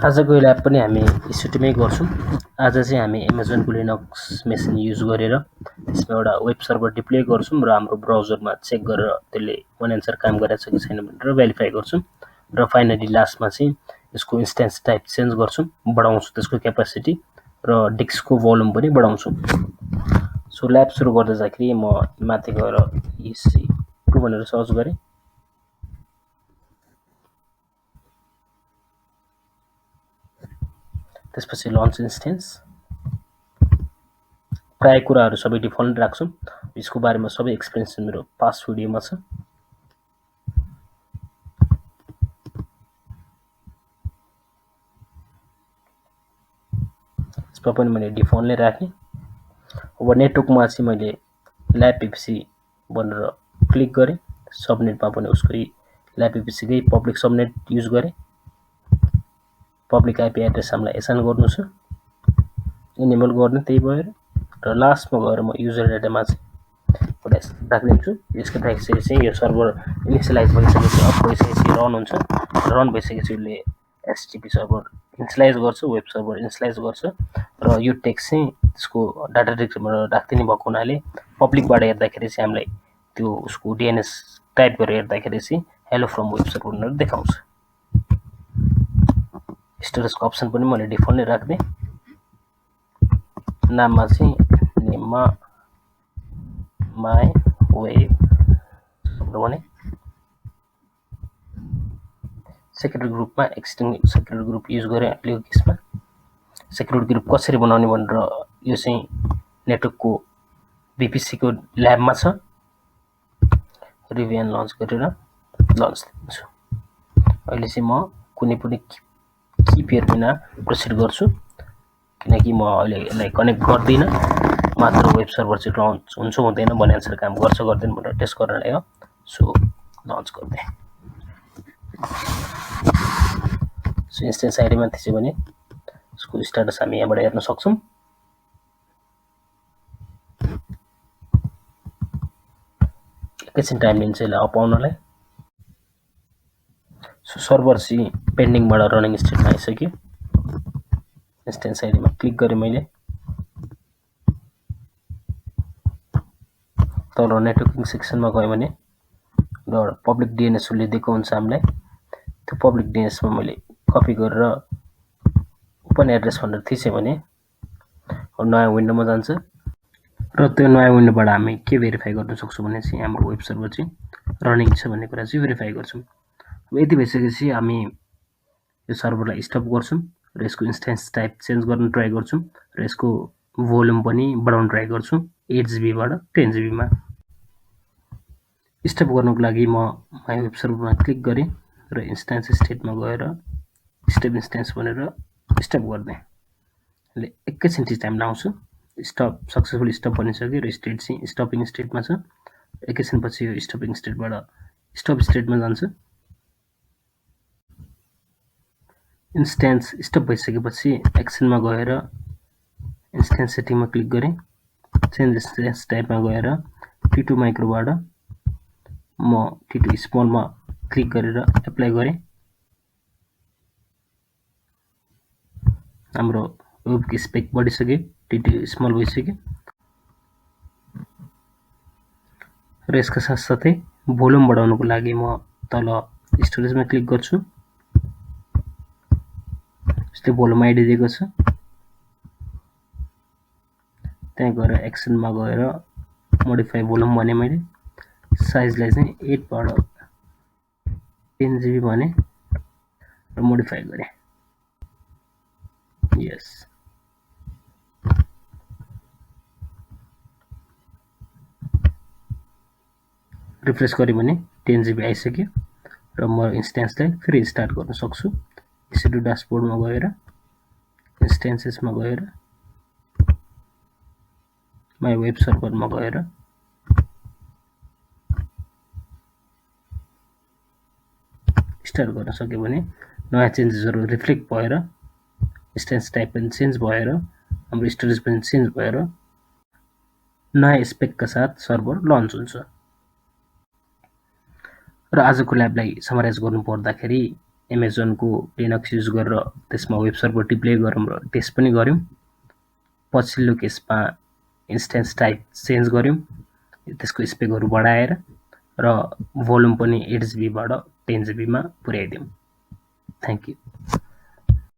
आजको ल्याब पनि हामी EC2 मै गर्छौं। आज चाहिँ हामी Amazon Linux मेसिन युज गरेर त्यसमा एउटा वेब सर्भर डिप्लोय गर्छौं र हाम्रो ब्राउजरमा चेक गरेर त्यसले वन एन्सर काम गरेछ कि छैन भनेर भेरिफाई गर्छौं र फाइनली लास्टमा चाहिँ यसको इन्स्टेन्स टाइप चेन्ज गर्छौं, बढाउँछौं त्यसको क्यापासिटी र डिस्कको भोल्युम पनि बढाउँछौं। सो ल्याब सुरु गर्दै जाँदाखेरि म माथि गएर EC2 भनेर सर्च गरे। त्यसपछि लन्च इन्स्टेन्स प्राय कुराहरु सबै डिफल्ट राख्छौं। यसको बारेमा सबै एक्सप्लेनेसन मेरो पास्ट भिडियोमा छ। यसमा पनि मैले डिफल्ट नै राखे। अब नेटवर्कमा चाहिँ मैले ल्याब PPC भनेर क्लिक गरे। सबनेटमा पनि उसकै ल्याब PPC कै पब्लिक सबनेट युज गरे। पब्लिक आईपी एड्रेस हामीलाई एसाइन गर्नु छ, इनेबल गर्ने त्यही भएर र लास्टमा गएर म युजर डाटामा चाहिँ एउटा राख्दिन्छु। यसको राखिसकेपछि चाहिँ यो सर्भर इनिशियलाइज भइसकेपछि अफ भइसकेपछि रन हुन्छ। रन भइसकेपछि उसले एचटीटीपी सर्भर इनिशियलाइज गर्छ, वेब सर्भर इनिशियलाइज गर्छ र यो टेक्स्ट चाहिँ त्यसको डाटा डिरेक्टरीमा राख्दिनु भएको हुनाले पब्लिकबाट हेर्दाखेरि चाहिँ हामीलाई त्यो उसको डीएनएस टाइप गरेर हेर्दाखेरि चाहिँ हेलो फ्रम वेब सर्भर भनेर देखाउँछ। स्टोरेजको अप्सन पनि मैले डिफल्ट नै राख्दिए। नाममा चाहिँ नेममा माई वेब भने सेक्युरिटी ग्रुपमा एक्सटेन्ड सेक्युरिटी ग्रुप युज गरे एप्लिकेसनमा। सेक्युरिटी ग्रुप कसरी बनाउने भनेर यो चाहिँ नेटवर्कको VPC को ल्याबमा छ। रिभ्यू एन्ड लन्च गरेर लन्च दिन्छु। अहिले चाहिँ म कुनै पनि की पेयर बिना प्रोसिड गर्छु किनकि म अहिले यसलाई कनेक्ट गर्दिन, मात्र वेब सर्भर चाहिँ लन्च हुन्छ हुँदैन भन्ने आन्सर काम गर्छ गर्दैन भनेर टेस्ट गर्नलाई हो। सो लन्च गर्दै सो इन्स्टेन्स आइडीमा त्यसै भने यसको स्ट्याटस हामी यहाँबाट हेर्न सक्छौं। एकैछिन टाइम लिन्छ यसलाई अप आउनलाई। सो सर्भर चाहिँ पेन्डिङबाट रनिङ स्टेटमा आइसक्यो। इन्स्टेन्स आइडीमा क्लिक गरे मैले। तल नेटवर्किङ सेक्सनमा गयो भने र पब्लिक डीएनएस उसले दिएको हुन्छ हामीलाई। त्यो पब्लिक डीएनएसमा मैले कपी गरेर ओपन एड्रेस भनेर थिचेँ भने नयाँ विन्डोमा जान्छ र त्यो नयाँ विन्डोबाट हामी के भेरिफाई गर्न सक्छौं भने चाहिँ हाम्रो वेब सर्भर चाहिँ रनिङ छ भन्ने कुरा चाहिँ भेरिफाई गर्छौं। अब यति भइसकेपछि हामी यो सर्भरलाई स्टप गर्छौं र यसको इन्स्टेन्स टाइप चेन्ज गर्न ट्राई गर्छौं र यसको भोल्युम पनि बढाउन ट्राई गर्छौं 8GB बाट 10GB मा। स्टप गर्नको लागि म माई वेब सर्भरमा क्लिक गरे र इन्स्टेन्स स्टेटमा गएर स्टेप इन्स्टेन्स भनेर स्टप गर्दै ले एकैछिन टाइम लाउँछ। स्टप सक्सेसफुली स्टप बनिसक्यो र स्टेट चाहिँ स्टपिङ स्टेटमा छ। एकैछिन पछि यो स्टपिङ स्टेटबाट स्टप स्टेटमा जान्छ। इन्स्टेन्स स्टप भइसकेपछि एक्सनमा गएर इन्स्टेन्स सेटिङमा क्लिक गरे। चेन्ज इन्स्टेन्स टाइपमा गएर T2 माइक्रोबाट म T2 स्मलमा क्लिक गरेर एप्लाई गरे। हाम्रो वेबको स्पेक बढिसक्यो, T2 स्मल भइसक्यो र यसका साथसाथै भोल्युम बढाउनको लागि म तल स्टोरेजमा क्लिक गर्छु। यसले भोल्युम आइडी दिएको छ। त्यहाँ गएर एक्सनमा गएर मोडिफाई भोल्युम भने मैले साइजलाई चाहिँ 8 बाट 10GB भने र मोडिफाई गरे। यस रिफ्रेश गरे भने 10GB आइसक्यो र म इन्स्टेन्सलाई फेरि स्टार्ट गर्न सक्छु। EC2 ड्याशबोर्डमा गएर इन्स्टेन्सेसमा गएर माई वेब सर्भरमा गएर स्टार्ट गर्न सक्यो भने नयाँ चेन्जेसहरु रिफ्लेक्ट भएर इन्स्टेन्स टाइप पनि चेन्ज भएर हाम्रो स्टोरेज पनि चेन्ज भएर नयाँ स्पेकका साथ सर्भर लन्च हुन्छ। र आजको ल्याबलाई समराइज गर्नु पर्दाखेरि एमाजोनको लिनक्स युज गरेर त्यसमा वेब सर्भर डिप्लोय गरौँ र टेस्ट पनि गर्यौं। पछिल्लो केसमा इन्स्टेन्स टाइप चेन्ज गर्यौं, त्यसको स्पेकहरू बढाएर र भोल्युम पनि 8 GB बाट 10 GB मा पुर्याइदियौं। Thank you.